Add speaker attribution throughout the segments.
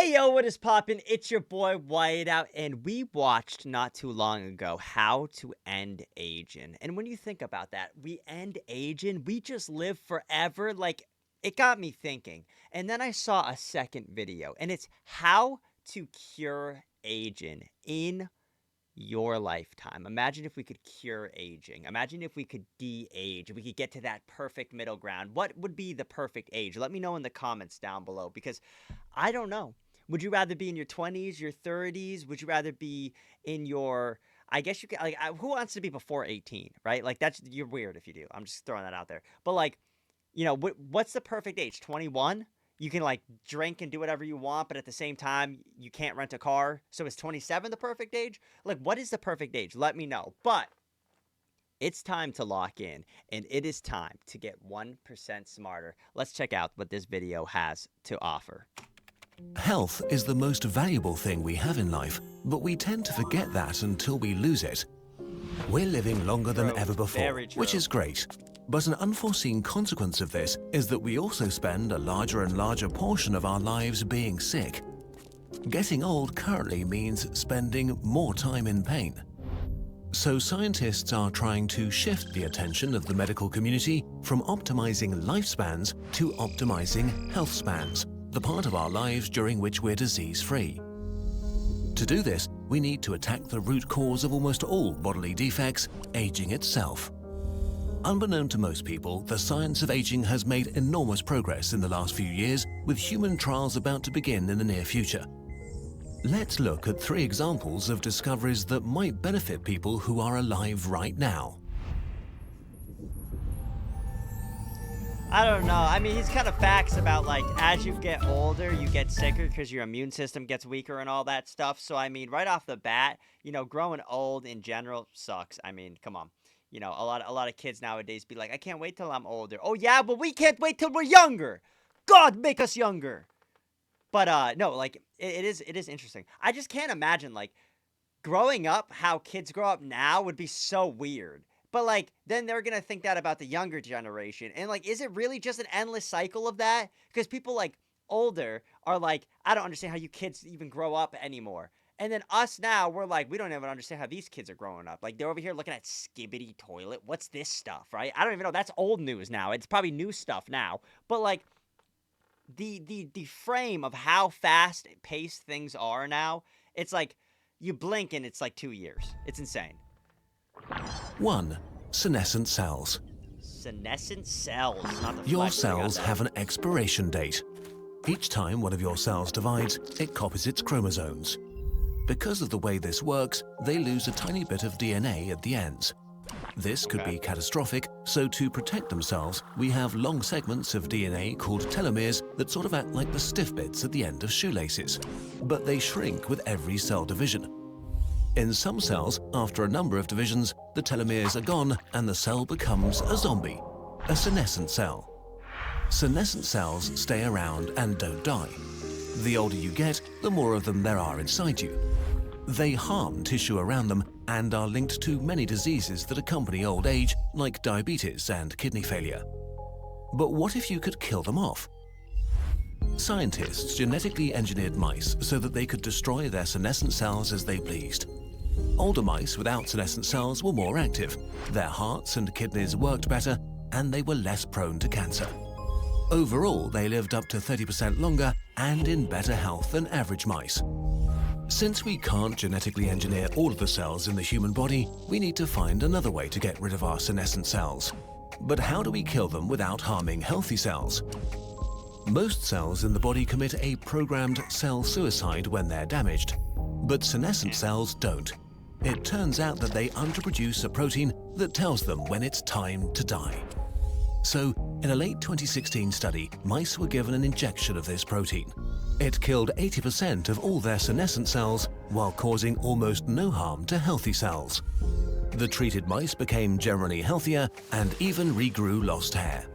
Speaker 1: Hey yo, what is poppin'? It's your boy Whiteout, and we watched not too long ago How to End Aging. And when you think about that, we end aging, we just live forever. Like, it got me thinking. And then I saw a second video, and it's how to cure aging in your lifetime. Imagine if we could cure aging. Imagine if we could de-age. If we could get to that perfect middle ground. What would be the perfect age? Let me know in the comments down below because I don't know. Would you rather be in your 20s, your 30s? Would you rather be in your I guess you could like who wants to be before 18, right? Like that's you're weird if you do. I'm just throwing that out there. But like, what's the perfect age? 21? You can like drink and do whatever you want, but at the same time, you can't rent a car. So is 27 the perfect age? Like, what is the perfect age? Let me know. But it's time to lock in, and it is time to get 1% smarter. Let's check out what this video has to offer.
Speaker 2: Health is the most valuable thing we have in life, but we tend to forget that until we lose it. We're living longer than ever before, which is great. But an unforeseen consequence of this is that we also spend a larger and larger portion of our lives being sick. Getting old currently means spending more time in pain. So scientists are trying to shift the attention of the medical community from optimizing lifespans to optimizing health spans, the part of our lives during which we're disease-free. To do this, we need to attack the root cause of almost all bodily defects, aging itself. Unbeknown to most people, the science of aging has made enormous progress in the last few years, with human trials about to begin in the near future. Let's look at 3 examples of discoveries that might benefit people who are alive right now.
Speaker 1: I don't know. I mean, he's kind of facts about, like, as you get older, you get sicker because your immune system gets weaker and all that stuff. So, I mean, right off the bat, growing old in general sucks. I mean, come on. A lot of kids nowadays be like, I can't wait till I'm older. Oh, yeah, but we can't wait till we're younger. God, make us younger. But, no, like, it is interesting. I just can't imagine, like, growing up, how kids grow up now would be so weird. But, like, then they're going to think that about the younger generation. And, like, is it really just an endless cycle of that? Because people, like, older are like, I don't understand how you kids even grow up anymore. And then us now, we're like, we don't even understand how these kids are growing up. Like, they're over here looking at Skibbity Toilet. What's this stuff, right? I don't even know. That's old news now. It's probably new stuff now. But, like, the frame of how fast-paced things are now, it's like, you blink and it's like 2 years. It's insane.
Speaker 2: 1. Senescent cells.
Speaker 1: Senescent cells, not the
Speaker 2: Your
Speaker 1: flesh, I got
Speaker 2: cells
Speaker 1: that.
Speaker 2: have an expiration date. Each time one of your cells divides, it copies its chromosomes. Because of the way this works, they lose a tiny bit of DNA at the ends. This could be catastrophic, so to protect themselves, we have long segments of DNA called telomeres that sort of act like the stiff bits at the end of shoelaces. But they shrink with every cell division. In some cells, after a number of divisions, the telomeres are gone and the cell becomes a zombie, a senescent cell. Senescent cells stay around and don't die. The older you get, the more of them there are inside you. They harm tissue around them and are linked to many diseases that accompany old age, like diabetes and kidney failure. But what if you could kill them off? Scientists genetically engineered mice so that they could destroy their senescent cells as they pleased. Older mice without senescent cells were more active, their hearts and kidneys worked better, and they were less prone to cancer. Overall, they lived up to 30% longer and in better health than average mice. Since we can't genetically engineer all of the cells in the human body, we need to find another way to get rid of our senescent cells. But how do we kill them without harming healthy cells? Most cells in the body commit a programmed cell suicide when they're damaged, but senescent cells don't. It turns out that they underproduce a protein that tells them when it's time to die. So, in a late 2016 study, mice were given an injection of this protein. It killed 80% of all their senescent cells while causing almost no harm to healthy cells. The treated mice became generally healthier and even regrew lost hair.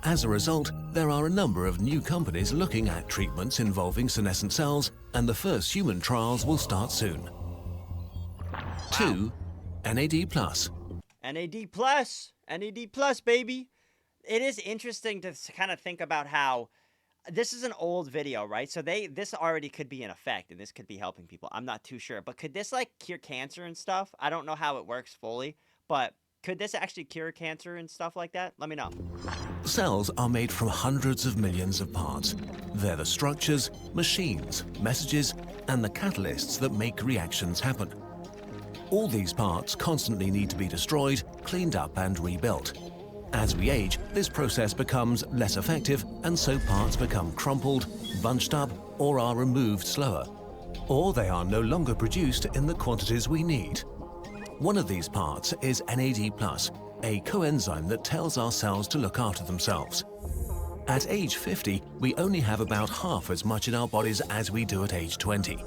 Speaker 2: As a result, there are a number of new companies looking at treatments involving senescent cells, and the first human trials will start soon. 2. NAD+.
Speaker 1: NAD+. NAD+, baby. It is interesting to kind of think about how this is an old video, right? So this already could be in effect, and this could be helping people. I'm not too sure, but could this like cure cancer and stuff? I don't know how it works fully, but could this actually cure cancer and stuff like that? Let me know.
Speaker 2: Cells are made from hundreds of millions of parts. They're the structures, machines, messages, and the catalysts that make reactions happen. All these parts constantly need to be destroyed, cleaned up, and rebuilt. As we age, this process becomes less effective, and so parts become crumpled, bunched up, or are removed slower. Or they are no longer produced in the quantities we need. One of these parts is NAD+, a coenzyme that tells our cells to look after themselves. At age 50, we only have about half as much in our bodies as we do at age 20.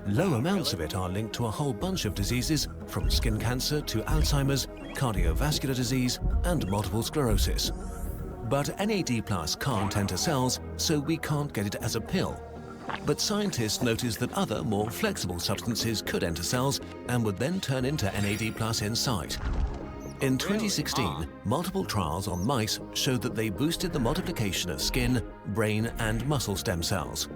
Speaker 2: Low amounts of it are linked to a whole bunch of diseases, from skin cancer to Alzheimer's, cardiovascular disease, and multiple sclerosis. But NAD+ can't enter cells, so we can't get it as a pill. But scientists noticed that other, more flexible substances could enter cells and would then turn into NAD+ inside. In 2016, multiple trials on mice showed that they boosted the multiplication of skin, brain, and muscle stem cells.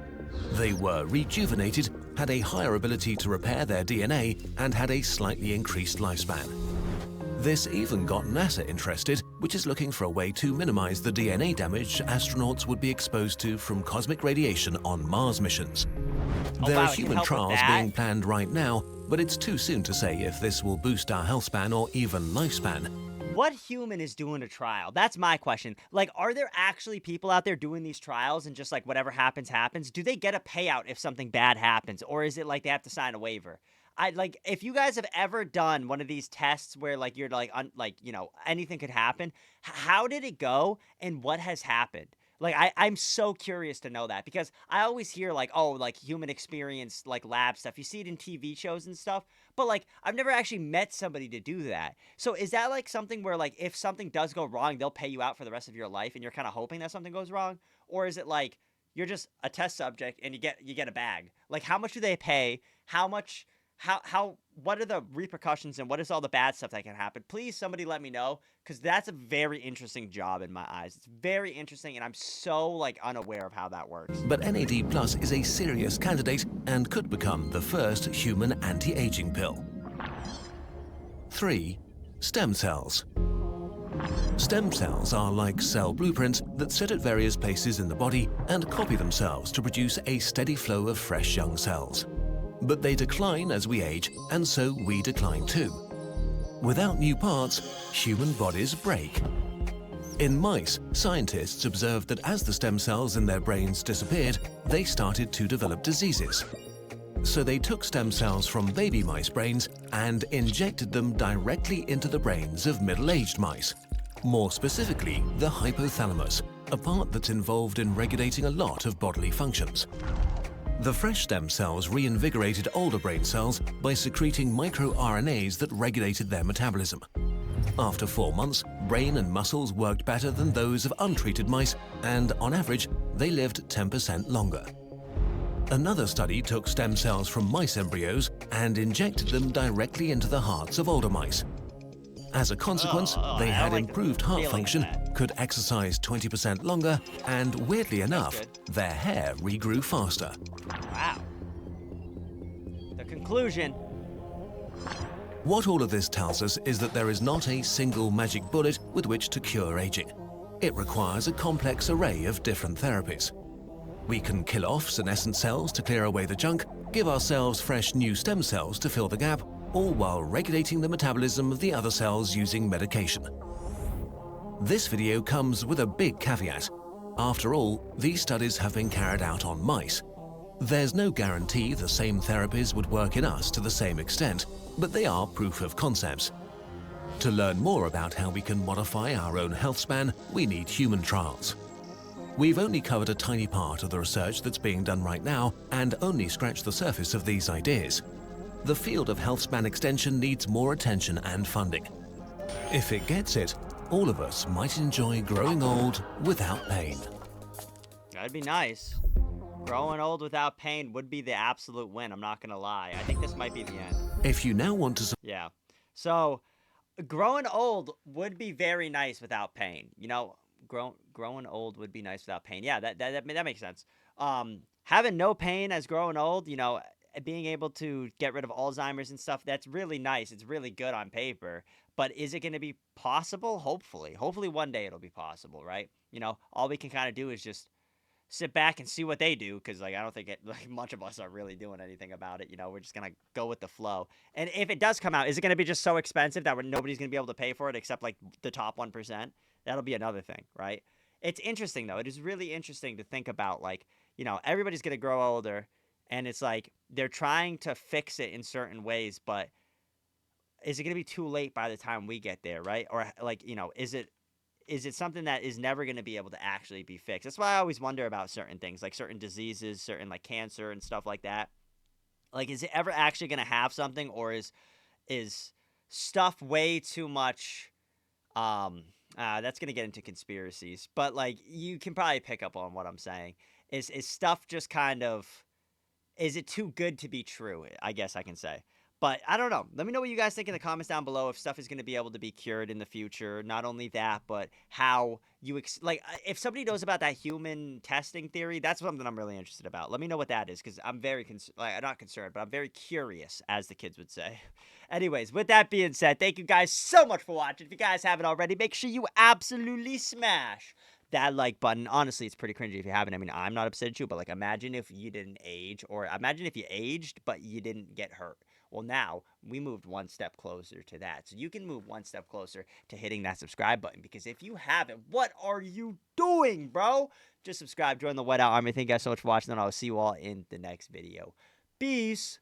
Speaker 2: They were rejuvenated, had a higher ability to repair their DNA, and had a slightly increased lifespan. This even got NASA interested, which is looking for a way to minimize the DNA damage astronauts would be exposed to from cosmic radiation on Mars missions. There are human trials being planned right now, but it's too soon to say if this will boost our health span or even lifespan.
Speaker 1: What human is doing a trial? That's my question. Like, are there actually people out there doing these trials and just like whatever happens, happens? Do they get a payout if something bad happens? Or is it like they have to sign a waiver? Like, if you guys have ever done one of these tests where like you're like, anything could happen, how did it go and what has happened? Like, I'm so curious to know that because I always hear like, oh, like human experience, like lab stuff. You see it in TV shows and stuff, but like I've never actually met somebody to do that. So is that like something where like if something does go wrong, they'll pay you out for the rest of your life and you're kind of hoping that something goes wrong? Or is it like you're just a test subject and you get a bag? Like how much do they pay? How much what are the repercussions and what is all the bad stuff that can happen? Please somebody let me know because that's a very interesting job in my eyes. It's very interesting and I'm so like unaware of how that works.
Speaker 2: But NAD+ is a serious candidate and could become the first human anti-aging pill. 3. Stem cells. Stem cells are like cell blueprints that sit at various places in the body and copy themselves to produce a steady flow of fresh young cells. But they decline as we age, and so we decline too. Without new parts, human bodies break. In mice, scientists observed that as the stem cells in their brains disappeared, they started to develop diseases. So they took stem cells from baby mice brains and injected them directly into the brains of middle-aged mice. More specifically, the hypothalamus, a part that's involved in regulating a lot of bodily functions. The fresh stem cells reinvigorated older brain cells by secreting microRNAs that regulated their metabolism. After 4 months, brain and muscles worked better than those of untreated mice, and on average, they lived 10% longer. Another study took stem cells from mice embryos and injected them directly into the hearts of older mice. As a consequence, they had improved heart function, could exercise 20% longer, and weirdly enough, their hair regrew faster.
Speaker 1: Wow. The conclusion.
Speaker 2: What all of this tells us is that there is not a single magic bullet with which to cure aging. It requires a complex array of different therapies. We can kill off senescent cells to clear away the junk, give ourselves fresh new stem cells to fill the gap, all while regulating the metabolism of the other cells using medication. This video comes with a big caveat. After all, these studies have been carried out on mice. There's no guarantee the same therapies would work in us to the same extent, but they are proof of concepts. To learn more about how we can modify our own health span, we need human trials. We've only covered a tiny part of the research that's being done right now and only scratched the surface of these ideas. The field of health span extension needs more attention and funding. If it gets it, all of us might enjoy growing old without pain.
Speaker 1: That'd be nice. Growing old without pain would be the absolute win, I'm not gonna lie. I think this might be the end.
Speaker 2: If you now want to...
Speaker 1: Yeah. So, growing old would be very nice without pain. You know, growing old would be nice without pain. Yeah, that makes sense. Having no pain as growing old, being able to get rid of Alzheimer's and stuff, that's really nice. It's really good on paper. But is it going to be possible? Hopefully. Hopefully one day it'll be possible, right? All we can kind of do is just sit back and see what they do, because like I don't think much of us are really doing anything about it. We're just gonna go with the flow. And if it does come out, is it gonna be just so expensive that nobody's gonna be able to pay for it except like the top 1%? That'll be another thing, right? It's interesting though. It is really interesting to think about, like, everybody's gonna grow older, and it's like they're trying to fix it in certain ways, but is it gonna be too late by the time we get there, right? Or like, is it something that is never going to be able to actually be fixed? That's why I always wonder about certain things, like certain diseases, certain like cancer and stuff like that. Like, is it ever actually going to have something, or is stuff way too much? That's going to get into conspiracies, but like you can probably pick up on what I'm saying. Is stuff just kind of, is it too good to be true? I guess I can say. But I don't know. Let me know what you guys think in the comments down below, if stuff is going to be able to be cured in the future. Not only that, but how you if somebody knows about that human testing theory, that's something I'm really interested about. Let me know what that is, because I'm very I'm not concerned, but I'm very curious, as the kids would say. Anyways, with that being said, thank you guys so much for watching. If you guys haven't already, make sure you absolutely smash that like button. Honestly, it's pretty cringy if you haven't. I mean, I'm not upset at you, but like imagine if you didn't age, or imagine if you aged but you didn't get hurt. Well, now we moved one step closer to that. So you can move one step closer to hitting that subscribe button, because if you haven't, what are you doing, bro? Just subscribe, join the Whiteout Army. Thank you guys so much for watching, and I'll see you all in the next video. Peace.